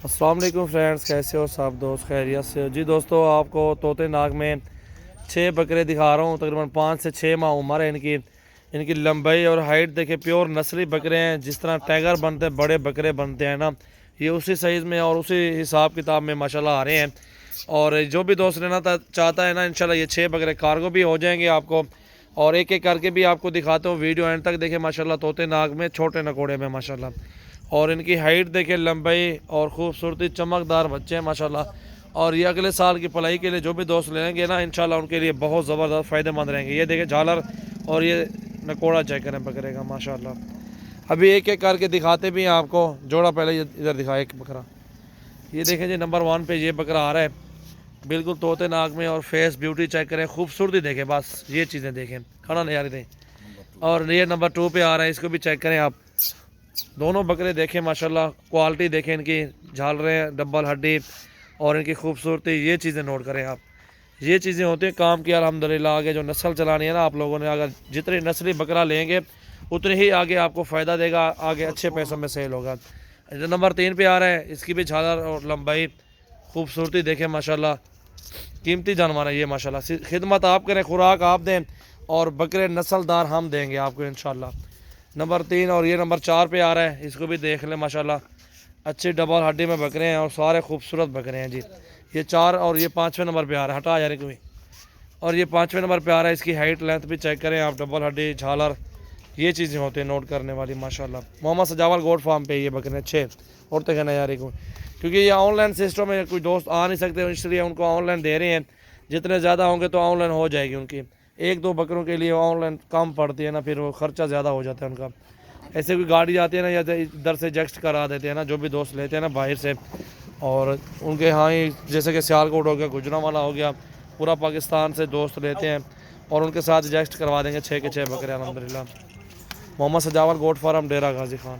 السلام علیکم فرینڈز، کیسے ہو سب دوست؟ خیریت سے ہو؟ جی دوستو، آپ کو طوطے ناگ میں 6 بکرے دکھا رہا ہوں۔ تقریباً 5 سے 6 ماہ عمر ہے ان کی لمبائی اور ہائٹ دیکھیں، پیور نسلی بکرے ہیں۔ جس طرح ٹائگر بنتے ہیں، بڑے بکرے بنتے ہیں نا، یہ اسی سائز میں اور اسی حساب کتاب میں ماشاءاللہ آ رہے ہیں۔ اور جو بھی دوست لینا چاہتا ہے نا، انشاءاللہ یہ 6 بکرے کارگو بھی ہو جائیں گے آپ کو، اور ایک ایک کر کے بھی آپ کو دکھاتا ہوں۔ ویڈیو اینڈ تک دیکھیں ماشاءاللہ، طوطے ناگ میں چھوٹے نکوڑے میں ماشاءاللہ، اور ان کی ہائٹ دیکھیں، لمبائی اور خوبصورتی، چمکدار بچے ہیں ماشاءاللہ۔ اور یہ اگلے سال کی پلائی کے لیے جو بھی دوست لیں گے نا، انشاءاللہ ان کے لیے بہت زبردست فائدہ مند رہیں گے۔ یہ دیکھیں جھالر اور یہ نکوڑا چیک کریں بکرے کا ماشاءاللہ۔ ابھی ایک ایک کر کے دکھاتے بھی ہیں آپ کو۔ جوڑا پہلے ادھر دکھائے ایک بکرا، یہ دیکھیں جی نمبر 1 پہ یہ بکرا آ رہا ہے، بالکل طوطے ناگ میں، اور فیس بیوٹی چیک کریں، خوبصورتی دیکھیں، بس یہ چیزیں دیکھیں، کھڑا نظارے دیں۔ اور یہ نمبر 2 پہ آ رہا ہے، اس کو بھی چیک کریں آپ۔ دونوں بکرے دیکھیں ماشاءاللہ، کوالٹی دیکھیں ان کی، جھالریں، ڈبل ہڈی اور ان کی خوبصورتی، یہ چیزیں نوٹ کریں آپ۔ یہ چیزیں ہوتی ہیں کام کی الحمدللہ۔ آگے جو نسل چلانی ہے نا آپ لوگوں نے، اگر جتنے نسلی بکرا لیں گے اتنے ہی آگے آپ کو فائدہ دے گا، آگے اچھے پیسوں میں سیل ہوگا۔ نمبر 3 پہ آ رہا ہے، اس کی بھی جھالر اور لمبائی، خوبصورتی دیکھیں ماشاءاللہ، قیمتی جانور ہے یہ ماشاءاللہ۔ خدمت آپ کریں، خوراک آپ دیں، اور بکرے نسل دار ہم دیں گے آپ کو انشاءاللہ۔ نمبر 3 اور یہ نمبر 4 پہ آ رہا ہے، اس کو بھی دیکھ لیں ماشاءاللہ، اچھی ڈبل ہڈی میں بکرے ہیں اور سارے خوبصورت بکرے ہیں جی۔ یہ 4 اور یہ 5ویں نمبر پہ آ رہا ہے، ہٹا یار کوئی، اور یہ 5ویں نمبر پہ آ رہا ہے۔ اس کی ہائٹ لینتھ بھی چیک کریں آپ، ڈبل ہڈی، جھالر، یہ چیزیں ہوتی ہیں نوٹ کرنے والی ماشاءاللہ۔ محمد سجاول گوڈ فارم پہ یہ بکرے 6 اور تک ہے یار کو، کیونکہ یہ آن لائن سسٹم ہے، کوئی دوست آ نہیں سکتے، اس لیے ان کو آن لائن دے رہے ہیں۔ جتنے زیادہ ہوں گے تو آن لائن ہو جائے گی ان کی، 1-2 بکروں کے لیے آن لائن کم پڑتی ہے نا، پھر وہ خرچہ زیادہ ہو جاتا ہے ان کا۔ ایسے کوئی گاڑی آتی ہے نا، یا ادھر سے ایڈجسٹ کرا دیتے ہیں نا جو بھی دوست لیتے ہیں نا باہر سے، اور ان کے ہاں ہی جیسے کہ سیالکوٹ ہو گیا، گجرانوالہ ہو گیا، پورا پاکستان سے دوست لیتے ہیں اور ان کے ساتھ ایڈجسٹ کروا دیں گے 6 کے 6 بکرے الحمدللہ۔ محمد سجاول گوٹ فارم، ڈیرہ غازی خان۔